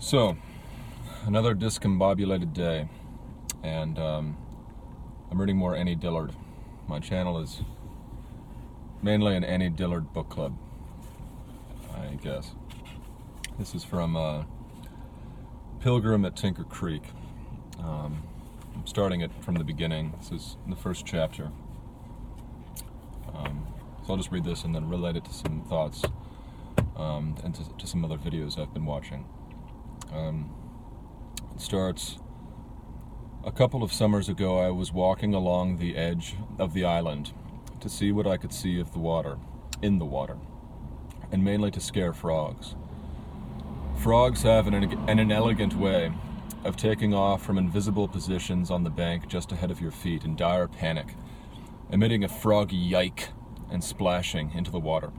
So, another discombobulated day, and I'm reading more Annie Dillard. My channel is mainly an Annie Dillard book club, I guess. This is from Pilgrim at Tinker Creek. I'm starting it from the beginning. This is the first chapter. So I'll just read this and then relate it to some thoughts and to some other videos I've been watching. It starts, a couple of summers ago I was walking along the edge of the island to see what I could see of the water, in the water, and mainly to scare frogs. Frogs have an inelegant way of taking off from invisible positions on the bank just ahead of your feet in dire panic, emitting a froggy yike and splashing into the water.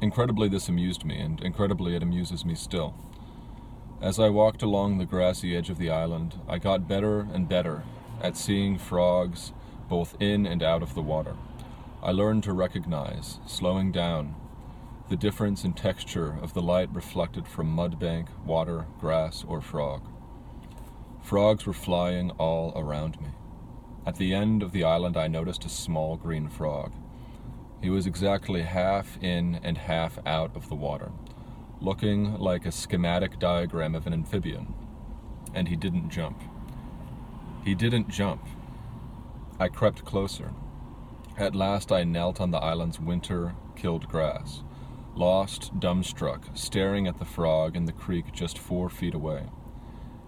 Incredibly, this amused me, and incredibly it amuses me still. As I walked along the grassy edge of the island, I got better and better at seeing frogs both in and out of the water. I learned to recognize, slowing down, the difference in texture of the light reflected from mudbank, water, grass, or frog. Frogs were flying all around me. At the end of the island I noticed a small green frog. He was exactly half in and half out of the water, looking like a schematic diagram of an amphibian. And he didn't jump. He didn't jump. I crept closer. At last I knelt on the island's winter-killed grass, lost, dumbstruck, staring at the frog in the creek just 4 feet away.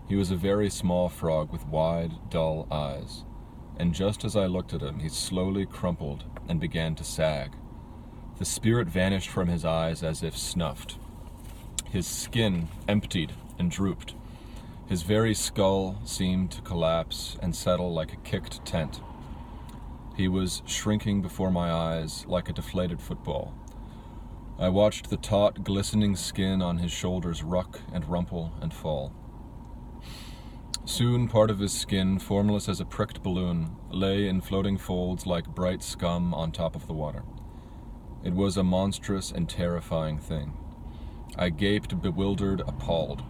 He was a very small frog with wide, dull eyes, and just as I looked at him, he slowly crumpled and began to sag. The spirit vanished from his eyes as if snuffed. His skin emptied and drooped. His very skull seemed to collapse and settle like a kicked tent. He was shrinking before my eyes like a deflated football. I watched the taut, glistening skin on his shoulders ruck and rumple and fall. Soon part of his skin, formless as a pricked balloon, lay in floating folds like bright scum on top of the water. It was a monstrous and terrifying thing. I gaped, bewildered, appalled.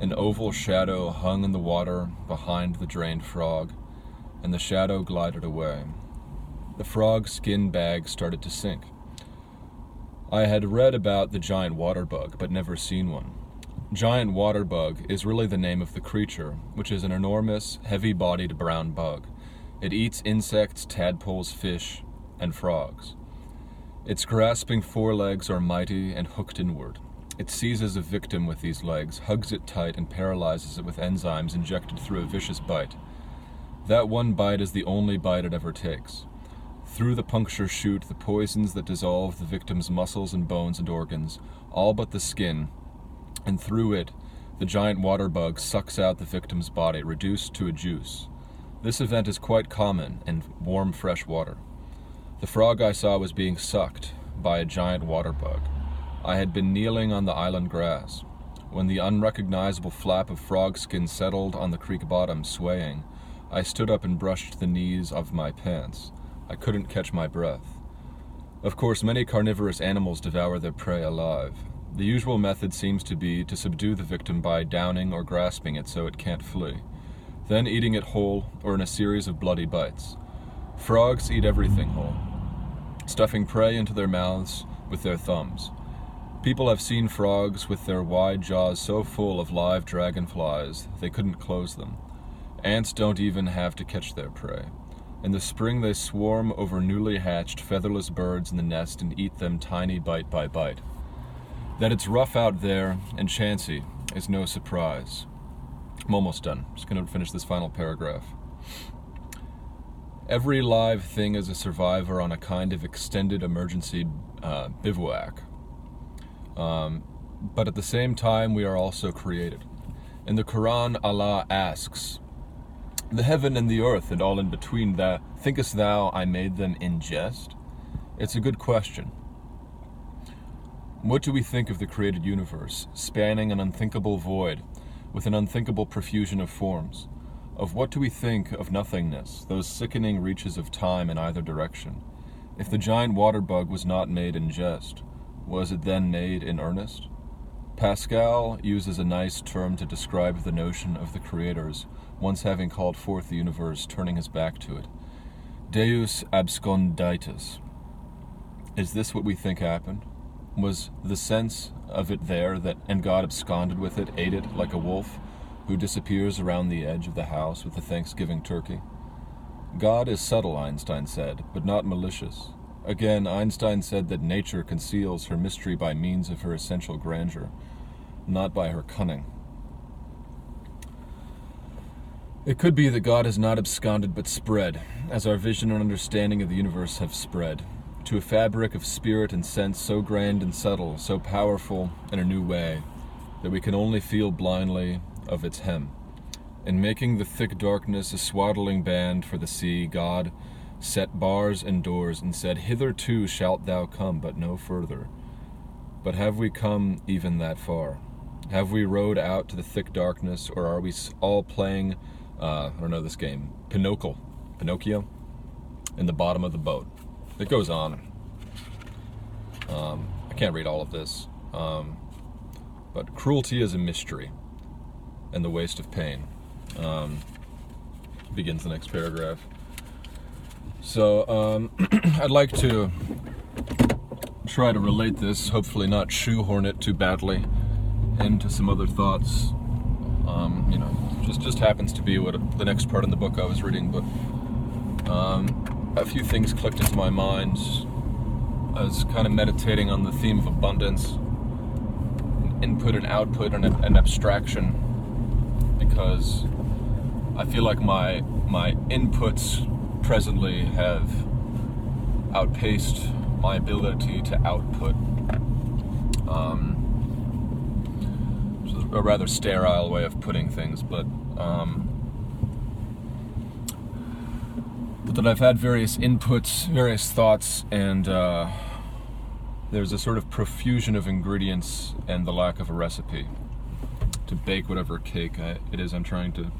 An oval shadow hung in the water behind the drained frog, and the shadow glided away. The frog's skin bag started to sink. I had read about the giant water bug, but never seen one. Giant water bug is really the name of the creature, which is an enormous, heavy-bodied brown bug. It eats insects, tadpoles, fish, and frogs. Its grasping forelegs are mighty and hooked inward. It seizes a victim with these legs, hugs it tight, and paralyzes it with enzymes injected through a vicious bite. That one bite is the only bite it ever takes. Through the puncture shoot the poisons that dissolve the victim's muscles and bones and organs, all but the skin, and through it, the giant water bug sucks out the victim's body, reduced to a juice. This event is quite common in warm, fresh water. The frog I saw was being sucked by a giant water bug. I had been kneeling on the island grass. When the unrecognizable flap of frog skin settled on the creek bottom, swaying, I stood up and brushed the knees of my pants. I couldn't catch my breath. Of course, many carnivorous animals devour their prey alive. The usual method seems to be to subdue the victim by downing or grasping it so it can't flee, then eating it whole or in a series of bloody bites. Frogs eat everything whole, stuffing prey into their mouths with their thumbs. People have seen frogs with their wide jaws so full of live dragonflies they couldn't close them. Ants don't even have to catch their prey. In the spring they swarm over newly hatched featherless birds in the nest and eat them tiny bite by bite. That it's rough out there and chancy is no surprise. I'm almost done. Just going to finish this final paragraph. Every live thing is a survivor on a kind of extended emergency bivouac. But at the same time, we are also created. In the Quran, Allah asks, "The heaven and the earth and all in between, thinkest thou I made them in jest?" It's a good question. What do we think of the created universe, spanning an unthinkable void, with an unthinkable profusion of forms? Of what do we think of nothingness, those sickening reaches of time in either direction? If the giant water bug was not made in jest, was it then made in earnest? Pascal uses a nice term to describe the notion of the creators, once having called forth the universe, turning his back to it. Deus absconditus. Is this what we think happened? Was the sense of it there, and God absconded with it, ate it like a wolf who disappears around the edge of the house with the Thanksgiving turkey? God is subtle, Einstein said, but not malicious. Again, Einstein said that nature conceals her mystery by means of her essential grandeur, not by her cunning. It could be that God has not absconded but spread, as our vision and understanding of the universe have spread, to a fabric of spirit and sense so grand and subtle, so powerful in a new way, that we can only feel blindly of its hem. In making the thick darkness a swaddling band for the sea, God set bars and doors and said, "Hitherto shalt thou come, but no further." But have we come even that far? Have we rowed out to the thick darkness, or are we all playing, I don't know this game, Pinocchio, in the bottom of the boat? It goes on. I can't read all of this. But cruelty is a mystery, and the waste of pain. Begins the next paragraph. So, I'd like to try to relate this, hopefully not shoehorn it too badly into some other thoughts. Just happens to be what the next part in the book I was reading, but a few things clicked into my mind. I was kind of meditating on the theme of abundance, input and output, and abstraction, because I feel like my inputs presently have outpaced my ability to output. Which is a rather sterile way of putting things, but that I've had various inputs, various thoughts, and there's a sort of profusion of ingredients and the lack of a recipe to bake whatever cake it is I'm trying to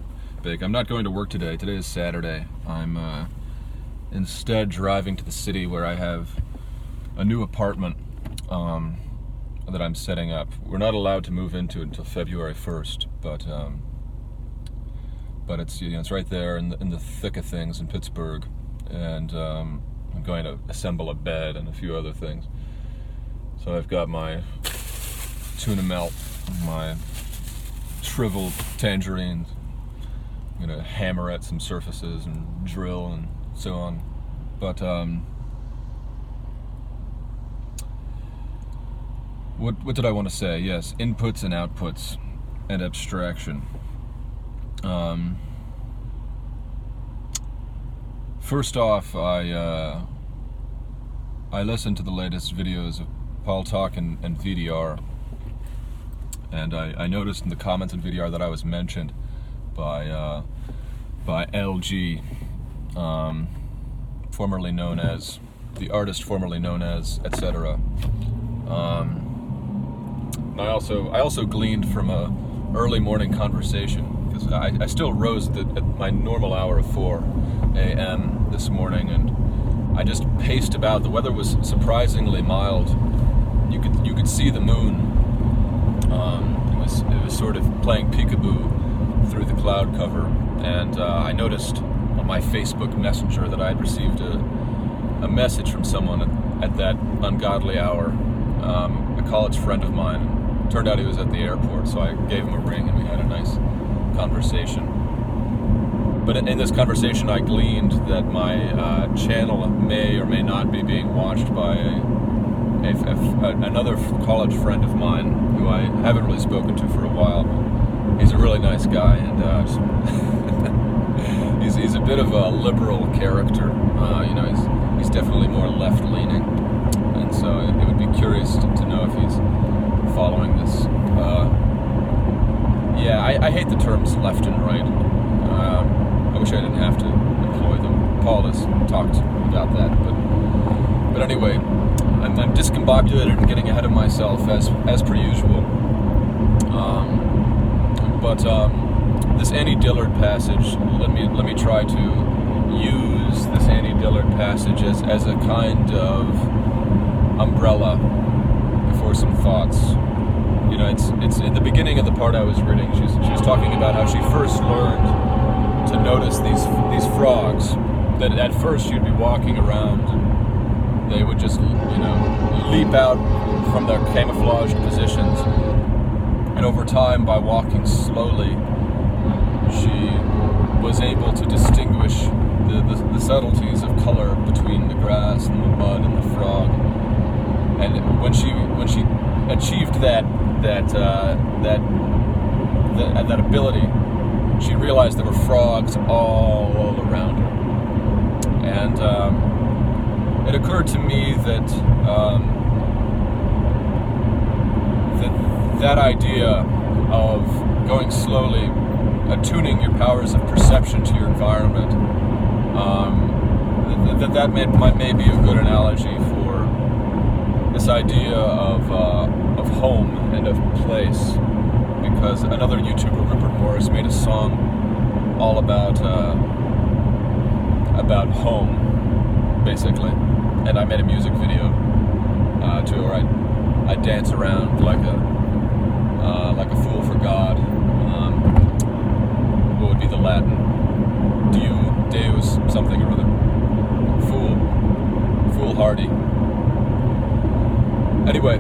bake. I'm not going to work today. Today is Saturday. I'm instead driving to the city where I have a new apartment that I'm setting up. We're not allowed to move into it until February 1st, but it's it's right there in the thick of things in Pittsburgh, and I'm going to assemble a bed and a few other things. So I've got my tuna melt, my shriveled tangerines. I'm going to hammer at some surfaces and drill and so on. But what did I want to say? Yes, inputs and outputs and abstraction. First off, I listened to the latest videos of Paul Talk and VDR, and I noticed in the comments in VDR that I was mentioned by LG, formerly known as the artist, formerly known as etc. I also gleaned from a early morning conversation, because I still rose at my normal hour of 4 a.m. this morning, and I just paced about. The weather was surprisingly mild. You could see the moon. It was sort of playing peekaboo through the cloud cover, and I noticed on my Facebook Messenger that I had received a message from someone at that ungodly hour, a college friend of mine. Turned out he was at the airport, so I gave him a ring and we had a nice conversation. But in this conversation, I gleaned that my channel may or may not be being watched by another college friend of mine who I haven't really spoken to for a while. He's a really nice guy, and he's a bit of a liberal character. He's definitely more left-leaning, and so it would be curious to know if he's following this. I hate the terms left and right. I wish I didn't have to employ them. Paul has talked about that, but anyway, I'm discombobulated and getting ahead of myself as per usual. This Annie Dillard passage, let me try to use this Annie Dillard passage as a kind of umbrella for some thoughts. it's in the beginning of the part I was reading. She was talking about how she first learned to notice these frogs. That at first she'd be walking around, and they would just leap out from their camouflaged positions. And over time, by walking slowly, she was able to distinguish the subtleties of color between the grass and the mud and the frog. And when she achieved that ability, she realized there were frogs all around her. And it occurred to me that that idea of going slowly, attuning your powers of perception to your environment, that may be a good analogy for this idea of home and of place. Because another YouTuber, Rupert Morris, made a song all about home, basically, and I made a music video to it where I dance around like a fool for God. What would be the Latin? Deus, something or other. Foolhardy. Anyway,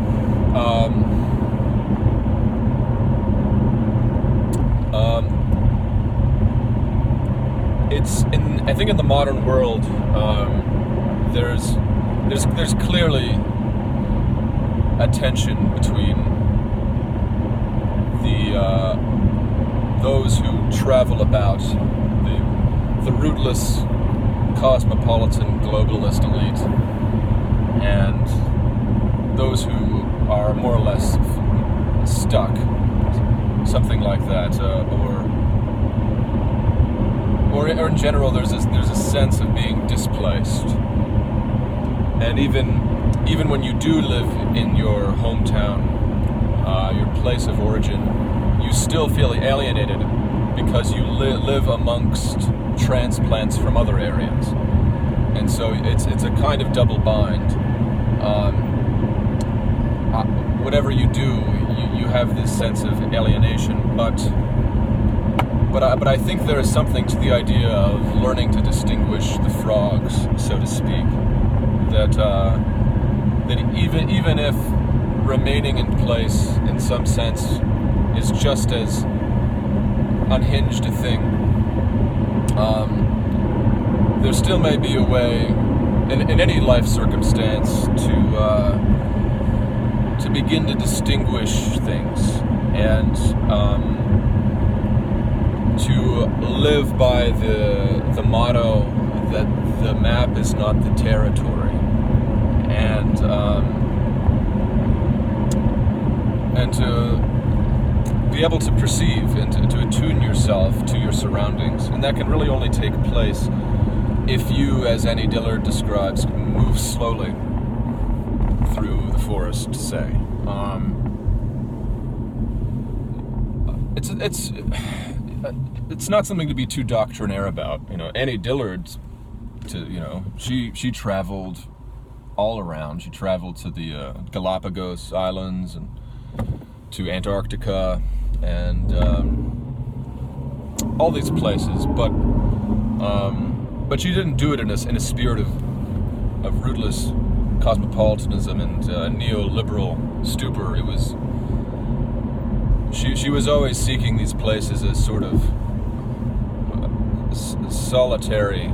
I think in the modern world, there's clearly a tension between those who travel about, the rootless cosmopolitan globalist elite, and those who are more or less stuck, something like that, or in general, there's a sense of being displaced. And even when you do live in your hometown, your place of origin, you still feel alienated because you live amongst transplants from other areas. And so it's a kind of double bind. Whatever you do, you have this sense of alienation, but I think there is something to the idea of learning to distinguish the frogs, so to speak. That even if remaining in place, in some sense, is just as unhinged a thing, there still may be a way, in any life circumstance, to begin to distinguish things and to live by the motto that the map is not the territory, and to be able to perceive and to attune yourself to your surroundings. And that can really only take place if you, as Annie Dillard describes, move slowly through the forest, say. It's not something to be too doctrinaire about. Annie Dillard, she traveled all around. She traveled to the Galapagos Islands and to Antarctica and all these places, but she didn't do it in a spirit of rootless cosmopolitanism and neoliberal stupor. It was she was always seeking these places as sort of solitary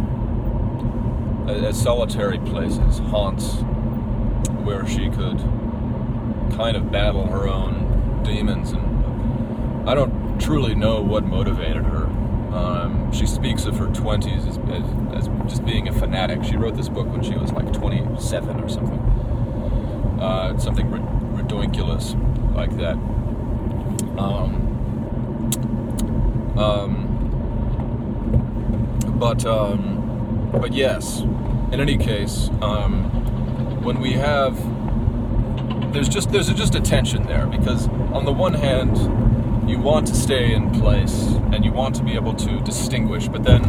places, haunts, where she could kind of battle her own demons. And I don't truly know what motivated her. She speaks of her 20s as just being a fanatic. She wrote this book when she was like 27 or something. Something ridiculous like that. But yes, in any case, when we have, there's just a tension there, because on the one hand, you want to stay in place and you want to be able to distinguish, but then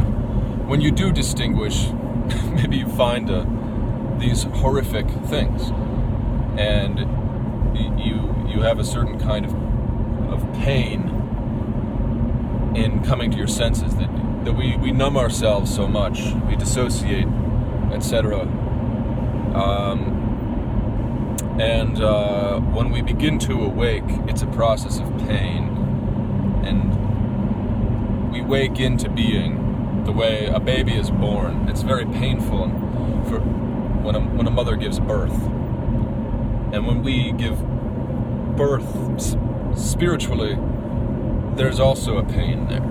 when you do distinguish, maybe you find these horrific things, and you you have a certain kind of pain in coming to your senses, that we numb ourselves so much, we dissociate, etc. And when we begin to awake, it's a process of pain, and we wake into being the way a baby is born. It's very painful for when a mother gives birth, and when we give birth spiritually, there's also a pain there,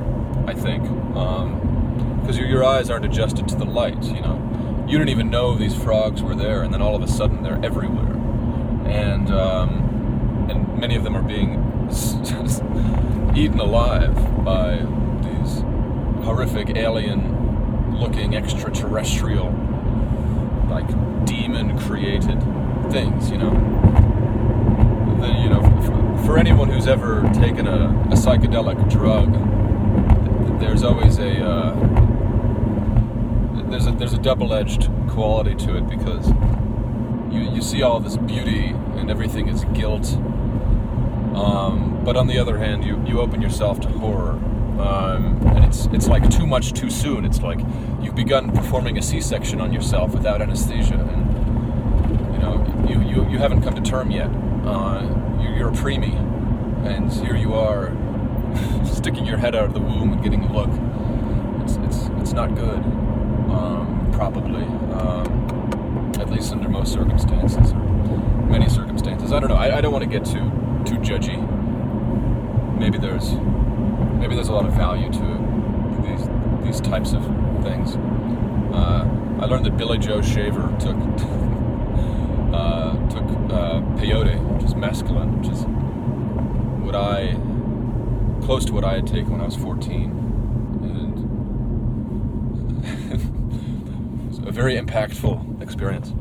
I think, because your eyes aren't adjusted to the light. You didn't even know these frogs were there, and then all of a sudden they're everywhere, and many of them are being eaten alive by these horrific alien-looking extraterrestrial, like demon-created things. For anyone who's ever taken a psychedelic drug, there's always there's a double-edged quality to it, because you see all this beauty and everything is guilt, but on the other hand, you open yourself to horror, and it's like too much too soon. It's like you've begun performing a C-section on yourself without anesthesia, and you haven't come to term yet. You're a preemie, and here you are sticking your head out of the womb and getting a look. It's not good, probably, at least under most circumstances, or many circumstances. I don't know. I don't want to get too judgy. Maybe there's a lot of value to these types of things. I learned that Billy Joe Shaver took peyote, which is mescaline, which is close to what I had taken when I was 14, and it was a very impactful experience.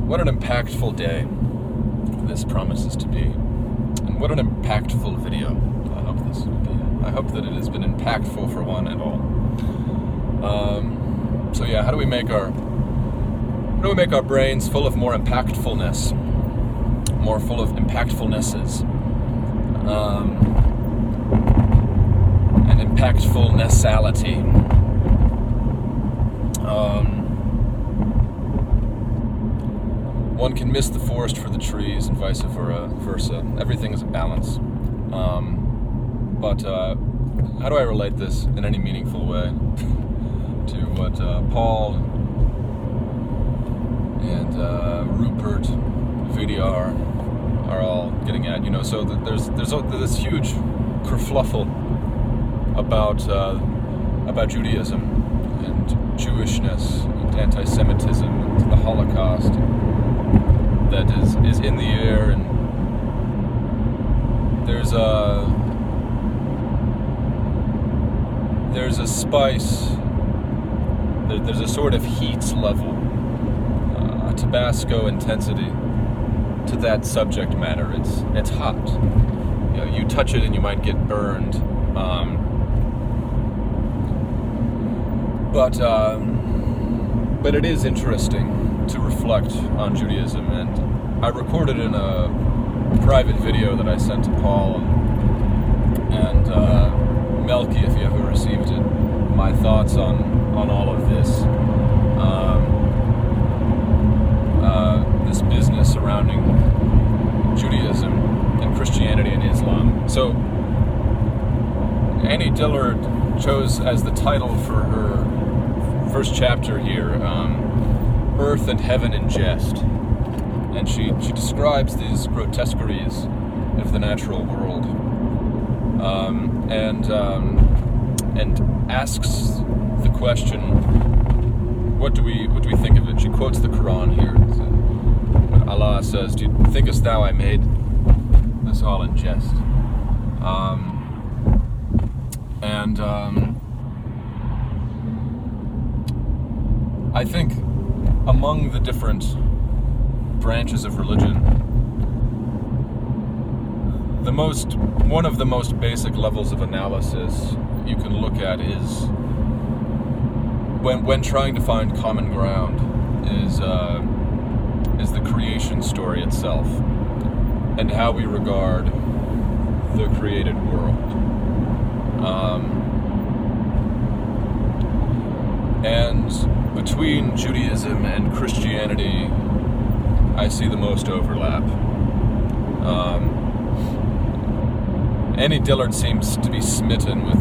What an impactful day this promises to be, and what an impactful video I hope this will be. I hope that it has been impactful for one and all. So yeah, how do we make our brains full of more impactfulness, more full of impactfulnesses, and impactfulnessality? One can miss the forest for the trees, and vice versa. Everything is a balance. But how do I relate this in any meaningful way to what Paul and Rupert, VDR are all getting at? So there's this huge kerfluffle about Judaism and Jewishness and anti-Semitism and the Holocaust that is in the air, and there's a spice, there's a sort of heat level, a Tabasco intensity to that subject matter. It's hot. You touch it and you might get burned. But it is interesting to reflect on Judaism, and I recorded in a private video that I sent to Paul and Melky, if you haven't received it, my thoughts on all of this, this business surrounding Judaism and Christianity and Islam. So Annie Dillard chose as the title for her first chapter here, Earth and Heaven in Jest. And she describes these grotesqueries of the natural world, and asks the question, what do we think of it? She quotes the Quran here. Allah says, thinkest thou I made this all in jest? I think among the different branches of religion, one of the most basic levels of analysis you can look at is when trying to find common ground is is the creation story itself, and how we regard the created world. And between Judaism and Christianity, I see the most overlap. Annie Dillard seems to be smitten with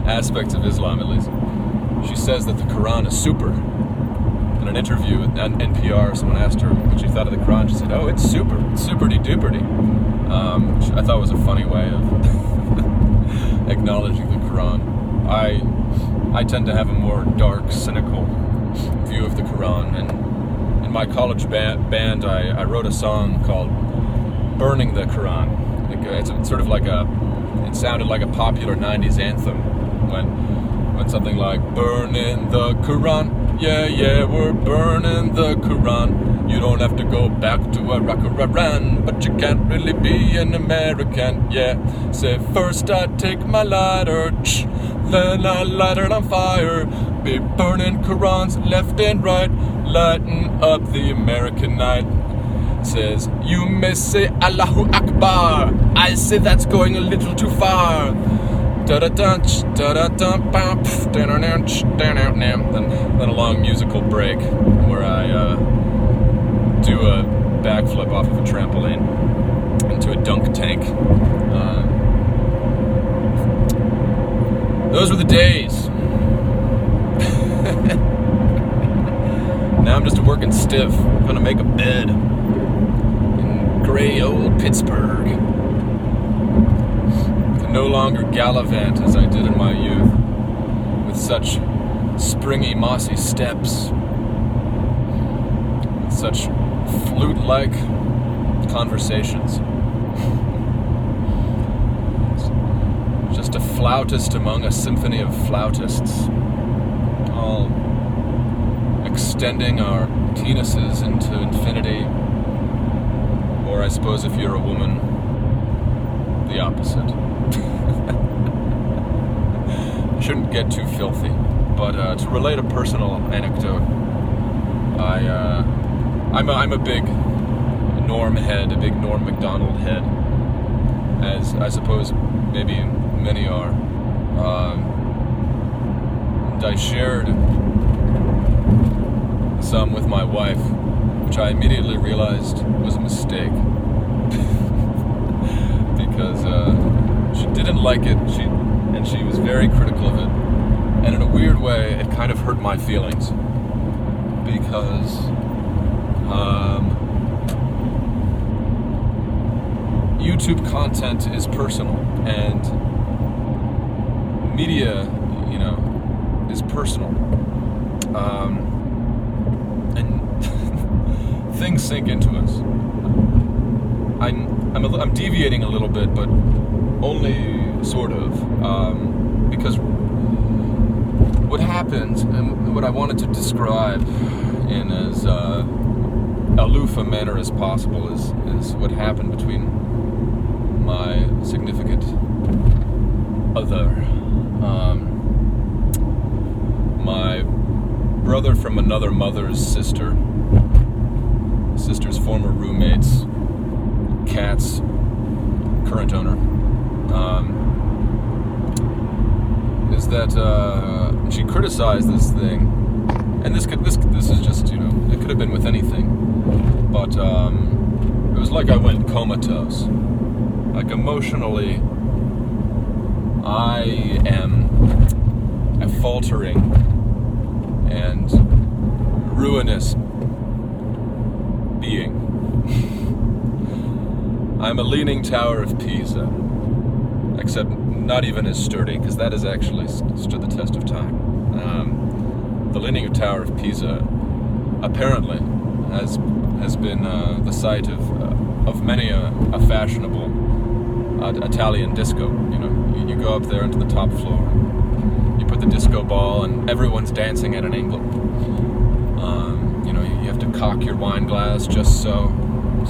aspects of Islam, at least. She says that the Quran is super. In an interview with NPR, someone asked her what she thought of the Quran. She said, "Oh, it's super. It's superty-duperty." Which I thought was a funny way of acknowledging the Quran. I tend to have a more dark, cynical view of the Quran. And in my college band, I wrote a song called "Burning the Quran." It's sort of like it sounded like a popular 90s anthem when something like, "Burning the Quran, yeah, we're burning the Quran. You don't have to go back to Iraq or Iran, but you can't really be an American, yeah. Say first I take my lighter, then I light it on fire. Be burning Qurans left and right, lighting up the American night." Says, "You may say Allahu Akbar, I say that's going a little too far. Then a long musical break where I do a backflip off of a trampoline into a dunk tank. Those were the days. Now I'm just working stiff, gonna make a bed in gray old Pittsburgh. Can no longer gallivant as I did in my youth, with such springy, mossy steps, with such flute-like conversations. Just a flautist among a symphony of flautists, all extending our penises into infinity, or I suppose if you're a woman, the opposite. Shouldn't get too filthy, but to relate a personal anecdote, I'm a big Norm head, a big Norm Macdonald head, as I suppose maybe many are. And I shared some with my wife, which I immediately realized was a mistake. Because she didn't like it, and she was very critical of it. And in a weird way, it kind of hurt my feelings. Because YouTube content is personal, and media, is personal. And things sink into us. I'm deviating a little bit, but only sort of, because what happened, and what I wanted to describe in as aloof a manner as possible, is what happened between my significant other, my brother from another mother's sister's former roommate's cat's current owner, is that she criticized this thing, and this is just, it could have been with anything, but it was like I went comatose. Like emotionally, I am a faltering and ruinous being. I'm a leaning tower of Pisa, except not even as sturdy, because that has actually stood the test of time. The leaning tower of Pisa apparently has been the site of many a fashionable Italian disco. You go up there into the top floor, you put the disco ball, and everyone's dancing at an angle. You have to cock your wine glass just so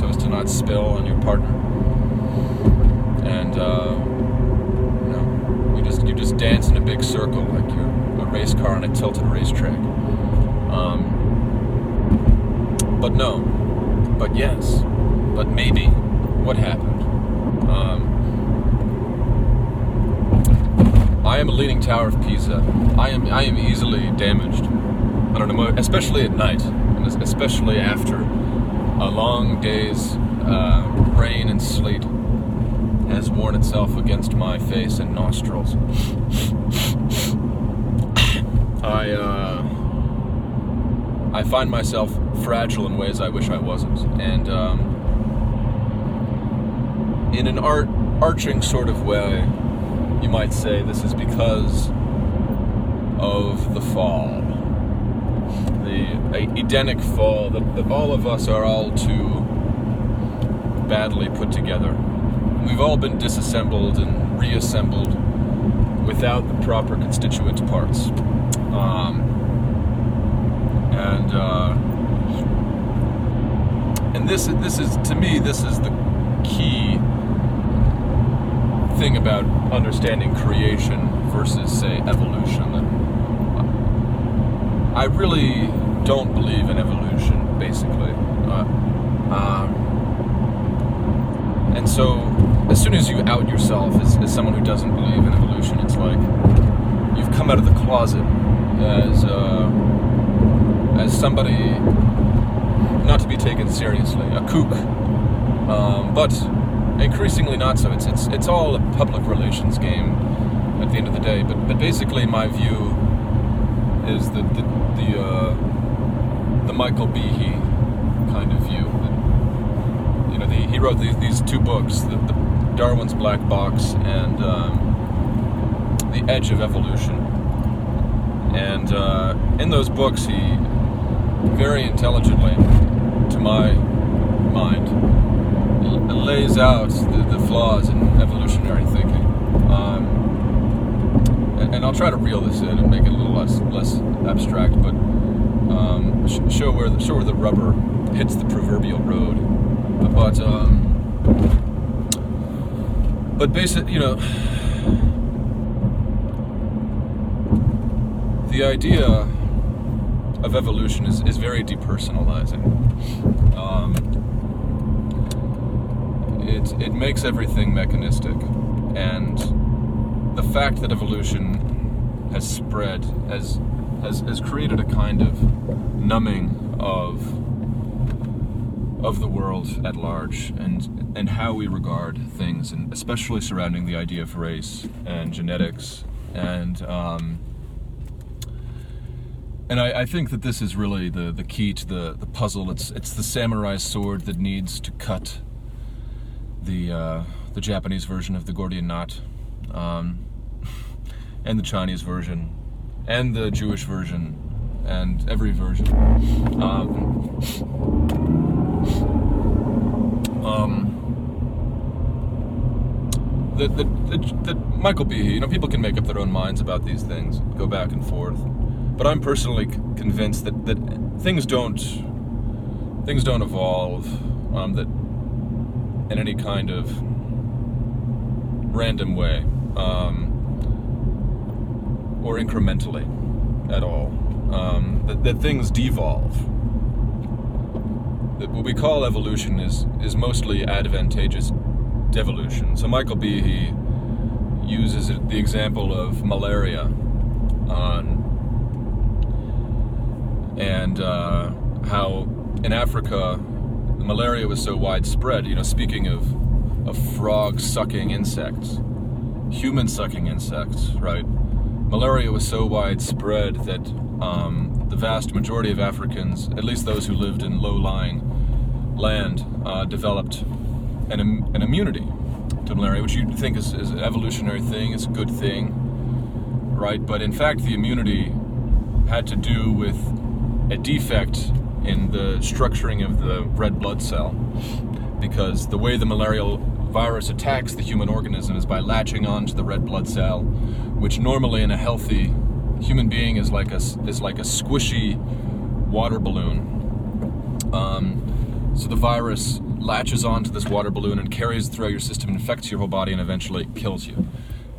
as to not spill on your partner. And you just dance in a big circle like you're a race car on a tilted racetrack. But no. But yes. But maybe. What happened? I am a leaning tower of Pisa. I am easily damaged. I don't know, especially at night, and especially after a long day's rain and sleet has worn itself against my face and nostrils. I find myself fragile in ways I wish I wasn't, and in an arching sort of way, you might say this is because of the fall. The Edenic fall that all of us are all too badly put together. We've all been disassembled and reassembled without the proper constituent parts. And this is, to me, this is the key thing about understanding creation versus, say, evolution. I really don't believe in evolution, basically. And so, as soon as you out yourself as someone who doesn't believe in evolution, it's like you've come out of the closet as somebody not to be taken seriously, a kook, but increasingly not so. It's all a public relations game at the end of the day. But basically, my view is the Michael Behe kind of view. He wrote these two books, the Darwin's Black Box and The Edge of Evolution. And in those books, he very intelligently, to my mind, lays out the flaws in evolutionary thinking. And I'll try to reel this in and make it a little less abstract, but show where the rubber hits the proverbial road. But basically, the idea of evolution is very depersonalizing. It makes everything mechanistic, and the fact that evolution has spread has created a kind of numbing of the world at large, and how we regard things, and especially surrounding the idea of race and genetics, and I think that this is really the key to the puzzle. It's the samurai sword that needs to cut the Japanese version of the Gordian knot, and the Chinese version, and the Jewish version, and every version. The Michael Behe, people can make up their own minds about these things, go back and forth, but I'm personally convinced that things don't evolve that in any kind of random way, or incrementally at all. That things devolve. That what we call evolution is mostly advantageous devolution. So Michael Behe uses the example of malaria, and how in Africa the malaria was so widespread. Speaking of frog-sucking insects, human-sucking insects, right? Malaria was so widespread that the vast majority of Africans, at least those who lived in low-lying land, developed an immunity to malaria, which you'd think is an evolutionary thing, it's a good thing, right? But in fact, the immunity had to do with a defect in the structuring of the red blood cell, because the way the malarial virus attacks the human organism is by latching onto the red blood cell, which normally in a healthy human being is like a squishy water balloon. So the virus latches onto this water balloon and carries it throughout your system, infects your whole body, and eventually kills you.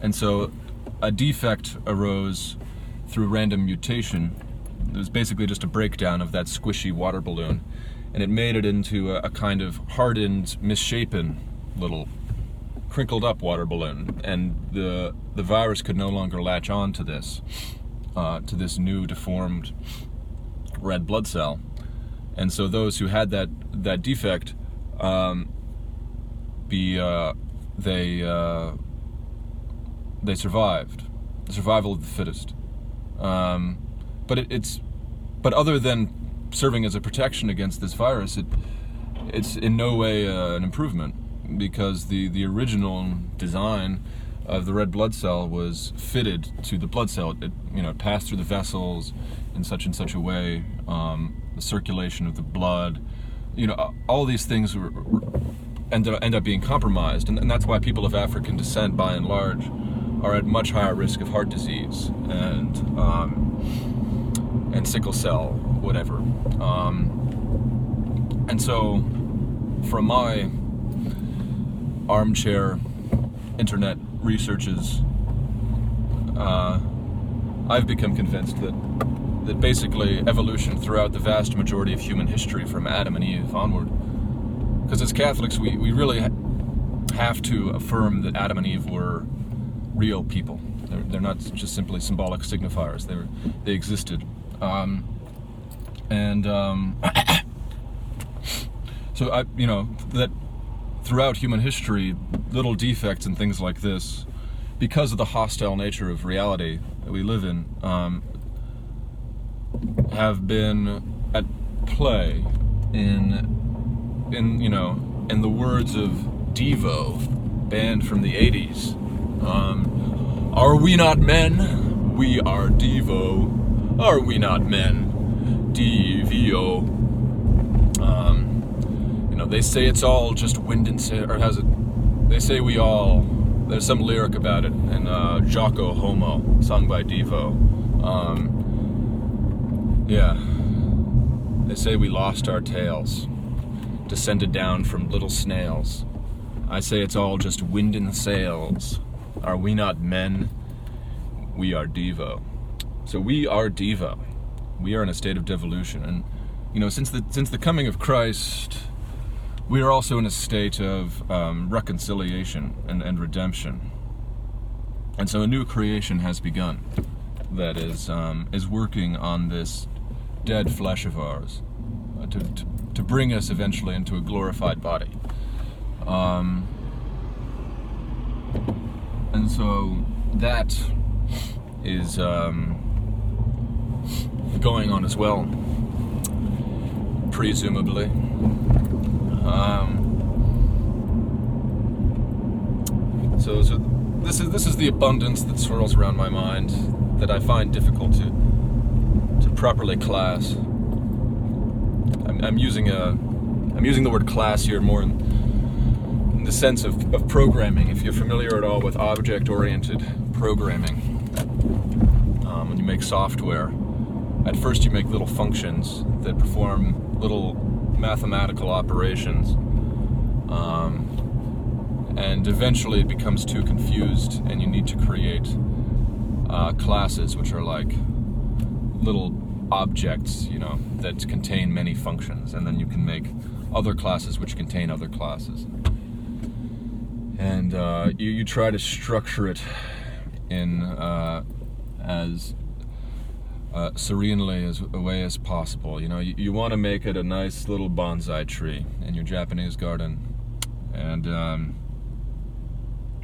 And so a defect arose through random mutation. It was basically just a breakdown of that squishy water balloon, and it made it into a kind of hardened, misshapen little crinkled up water balloon, and the virus could no longer latch on to this new deformed red blood cell. And so those who had that defect, they survived. The survival of the fittest. But other than serving as a protection against this virus, it's in no way an improvement, because the original design of the red blood cell was fitted to the blood cell. It passed through the vessels in such and such a way. The circulation of the blood, all these things end up being compromised, and that's why people of African descent, by and large, are at much higher risk of heart disease and sickle cell, whatever. And so, from my armchair internet researches, I've become convinced that basically evolution throughout the vast majority of human history, from Adam and Eve onward, because as Catholics we really have to affirm that Adam and Eve were real people. They're not just simply symbolic signifiers. They existed, so that throughout human history, little defects and things like this, because of the hostile nature of reality that we live in, have been at play in the words of Devo, band from the 80s. Are we not men? We are Devo. Are we not men? DVO. They say it's all just wind and sail, or has it? They say we all. There's some lyric about it in Jocko Homo, sung by Devo. Yeah. They say we lost our tails, descended down from little snails. I say it's all just wind and sails. Are we not men? We are Devo. So we are Devo. We are in a state of devolution, and since the coming of Christ, we are also in a state of reconciliation and redemption. And so a new creation has begun that is working on this dead flesh of ours to bring us eventually into a glorified body. And so that is going on as well, presumably. So this is the abundance that swirls around my mind that I find difficult to properly class. I'm using the word class here more in the sense of programming. If you're familiar at all with object-oriented programming, when you make software, at first you make little functions that perform little mathematical operations, and eventually it becomes too confused, and you need to create classes, which are like little objects, that contain many functions, and then you can make other classes which contain other classes, and you try to structure it in as serenely as a way as possible. You want to make it a nice little bonsai tree in your Japanese garden, and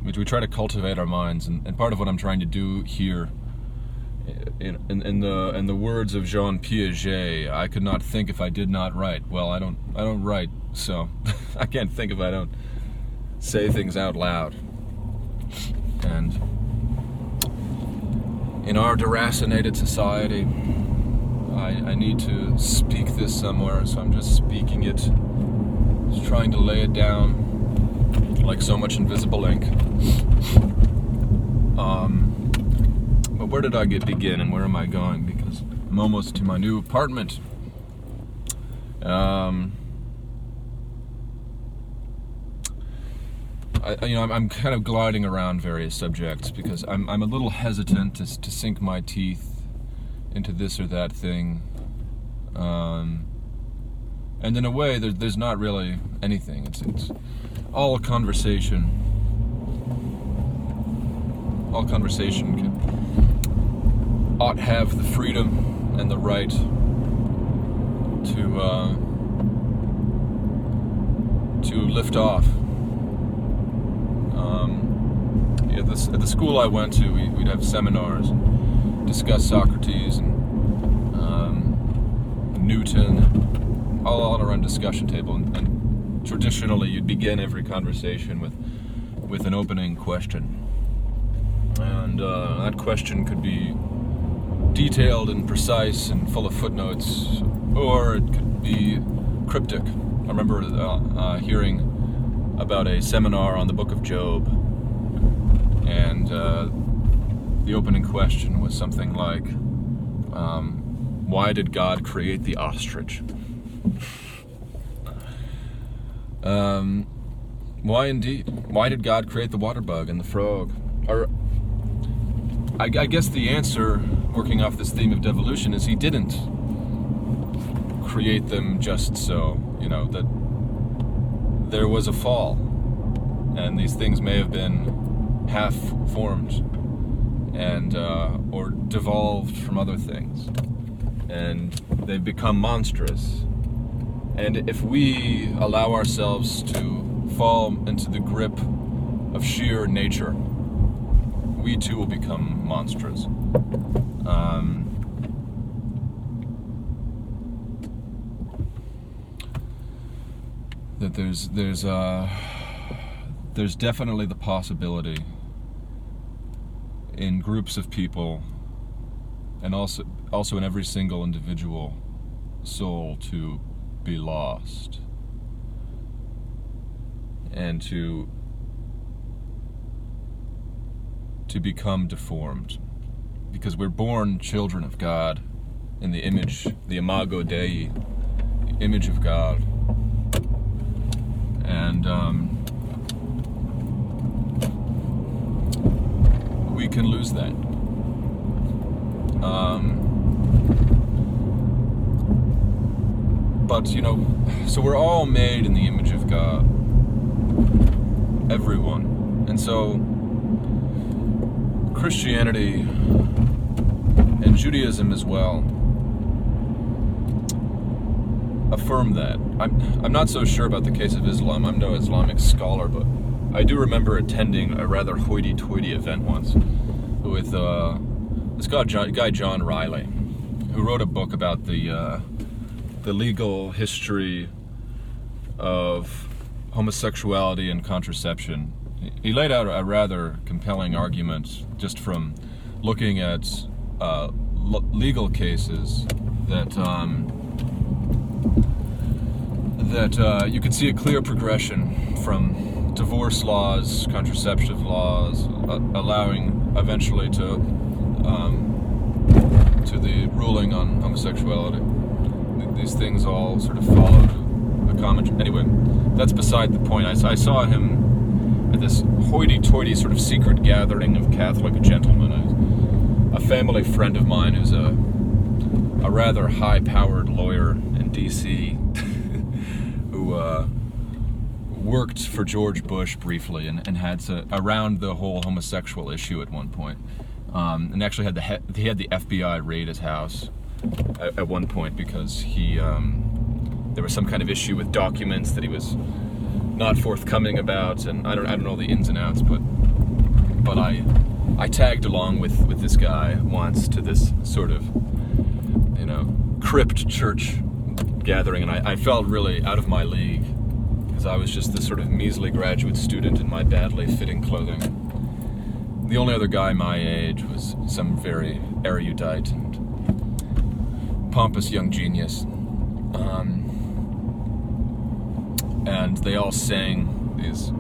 we try to cultivate our minds. And part of what I'm trying to do here, in the words of Jean Piaget, I could not think if I did not write. Well, I don't write, so I can't think if I don't say things out loud. And in our deracinated society, I need to speak this somewhere, so I'm just speaking it, just trying to lay it down like so much invisible ink. But where did I begin, and where am I going? Because I'm almost to my new apartment. I'm kind of gliding around various subjects because I'm a little hesitant to sink my teeth into this or that thing, and And in a way, there's not really anything. It's all conversation. All conversation ought have the freedom and the right to lift off. At the school I went to, we'd have seminars and discuss Socrates and Newton, all around discussion table. And traditionally, you'd begin every conversation with an opening question. And that question could be detailed and precise and full of footnotes, or it could be cryptic. I remember hearing about a seminar on the book of Job, and the opening question was something like, why did God create the ostrich? Why indeed? Why did God create the water bug and the frog? Or I guess the answer, working off this theme of devolution, is he didn't create them just so, that there was a fall, and these things may have been half-formed and or devolved from other things, and they've become monstrous. And if we allow ourselves to fall into the grip of sheer nature, we too will become monstrous. That there's definitely the possibility in groups of people, and also in every single individual soul, to be lost and to become deformed, because we're born children of God in the image, the imago Dei, the image of God, and we can lose that. But so we're all made in the image of God, everyone, and so Christianity and Judaism as well affirm that. I'm not so sure about the case of Islam. I'm no Islamic scholar, but I do remember attending a rather hoity-toity event once with this guy John Riley, who wrote a book about the legal history of homosexuality and contraception. He laid out a rather compelling argument just from looking at legal cases that you could see a clear progression from divorce laws, contraceptive laws, allowing eventually to the ruling on homosexuality. These things all sort of followed a common. Anyway, that's beside the point. I saw him at this hoity-toity sort of secret gathering of Catholic gentlemen. A family friend of mine who's a rather high-powered lawyer in D.C. who worked for George Bush briefly and had around the whole homosexual issue at one point, and actually he had the FBI raid his house at one point because there was some kind of issue with documents that he was not forthcoming about, and I don't know the ins and outs, but I tagged along with this guy once to this sort of crypt church gathering, and I felt really out of my league because I was just this sort of measly graduate student in my badly fitting clothing. The only other guy my age was some very erudite and pompous young genius. And they all sang these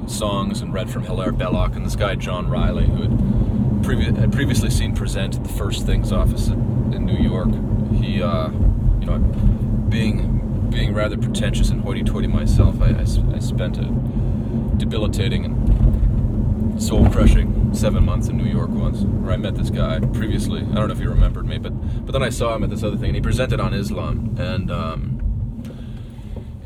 songs and read from Hilaire Belloc, and this guy John Riley, who had previously seen Present at the First Things office in New York, he, being rather pretentious and hoity-toity myself, I spent a debilitating and soul-crushing 7 months in New York once, where I met this guy previously. I don't know if he remembered me, but then I saw him at this other thing, and he presented on Islam, and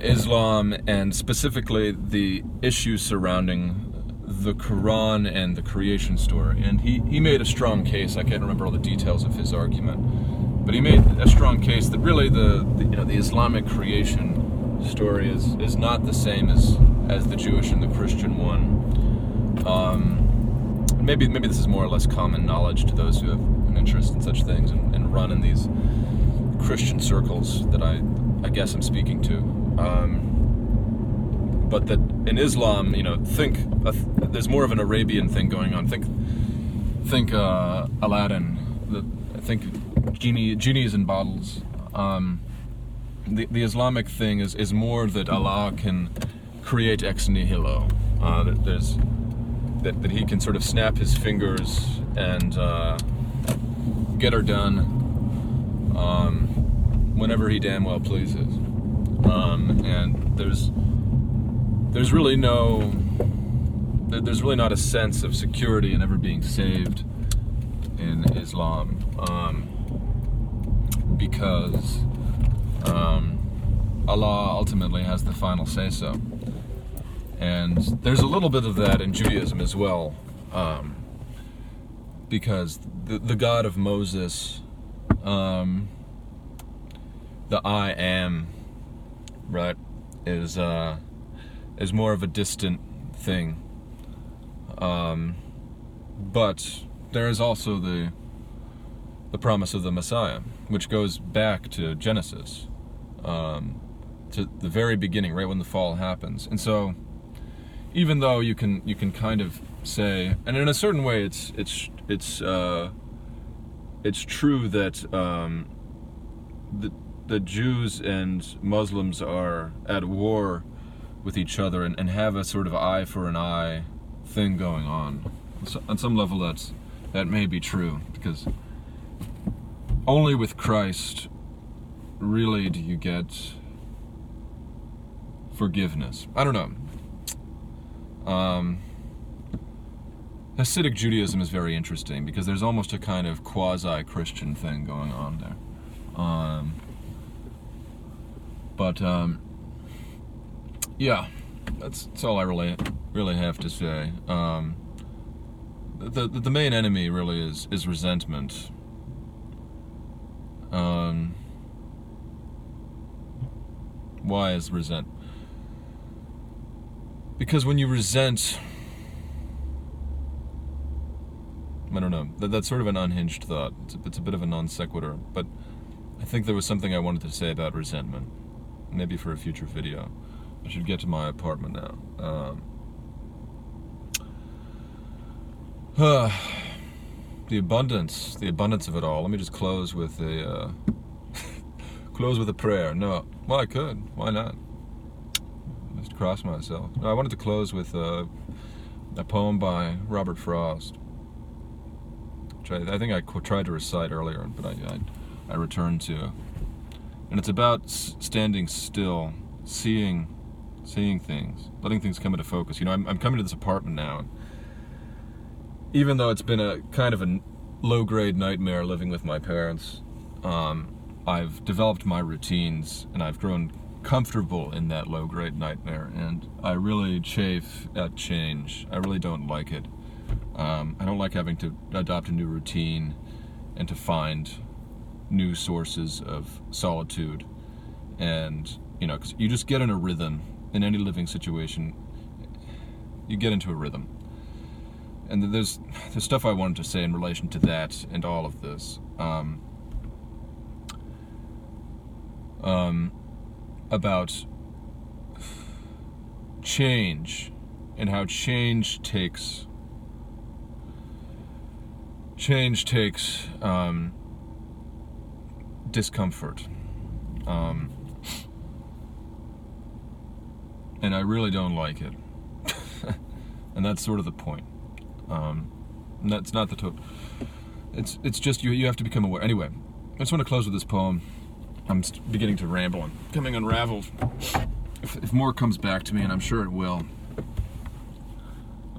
Islam, and specifically the issues surrounding the Quran and the creation story. And he made a strong case. I can't remember all the details of his argument, but he made a strong case that really the Islamic creation story is not the same as the Jewish and the Christian one. Maybe this is more or less common knowledge to those who have an interest in such things and run in these Christian circles that I guess I'm speaking to. But that in Islam, there's more of an Arabian thing going on. Think Aladdin. Think genies in bottles. The Islamic thing is more that Allah can create ex nihilo. That he can sort of snap his fingers and get her done whenever he damn well pleases. And there's really not a sense of security in ever being saved in Islam, because Allah ultimately has the final say-so. And there's a little bit of that in Judaism as well, because the God of Moses, the I am, right, is more of a distant thing. But there is also the promise of the Messiah, which goes back to Genesis, to the very beginning, right when the fall happens. And so, even though you can kind of say, and in a certain way, it's true that the Jews and Muslims are at war with each other and have a sort of eye for an eye thing going on. So, on some level, that may be true, because only with Christ really do you get forgiveness. I don't know. Hasidic Judaism is very interesting because there's almost a kind of quasi-Christian thing going on there. Yeah, that's all I really have to say. The main enemy really is resentment. Why is resent? Because when you resent, I don't know, that's sort of an unhinged thought. It's a bit of a non sequitur, but I think there was something I wanted to say about resentment, maybe for a future video. I should get to my apartment now. The abundance of it all. Let me just close with a prayer. No, well, I could. Why not? Just cross myself. No, I wanted to close with a poem by Robert Frost, which I think I tried to recite earlier, but I returned to. And it's about standing still, seeing things, letting things come into focus. I'm coming to this apartment now, and even though it's been a kind of a low-grade nightmare living with my parents, I've developed my routines, and I've grown comfortable in that low-grade nightmare, and I really chafe at change. I really don't like it. I don't like having to adopt a new routine and to find new sources of solitude. And, because you just get in a rhythm in any living situation. You get into a rhythm. And there's stuff I wanted to say in relation to that and all of this. About change and how change takes discomfort. And I really don't like it. And that's sort of the point. And that's not the it's just you have to become aware. Anyway, I just want to close with this poem. I'm beginning to ramble and becoming unraveled. If more comes back to me, and I'm sure it will,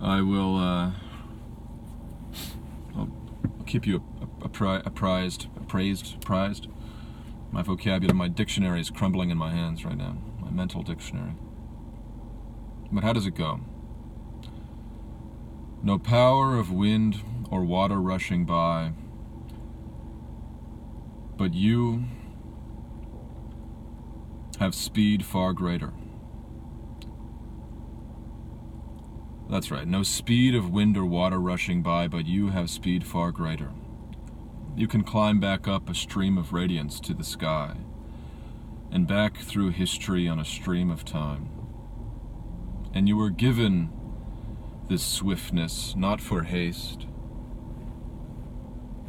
I'll keep you apprised. My vocabulary, my dictionary is crumbling in my hands right now. My mental dictionary. But how does it go? No power of wind or water rushing by, but you have speed far greater. That's right, no speed of wind or water rushing by, but you have speed far greater. You can climb back up a stream of radiance to the sky, and back through history on a stream of time. And you were given this swiftness, not for haste,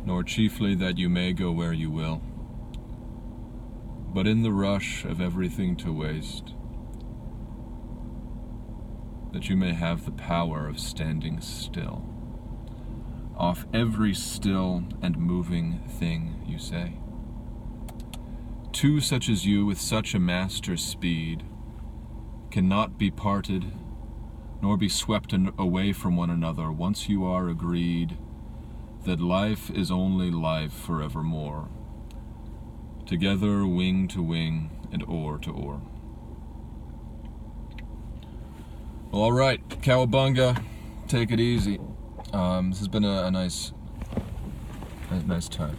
nor chiefly that you may go where you will, but in the rush of everything to waste, that you may have the power of standing still, off every still and moving thing you say. Two such as you with such a master's speed cannot be parted, nor be swept away from one another once you are agreed that life is only life forevermore, together wing to wing and oar to oar. Well, all right, cowabunga, take it easy. This has been a nice time.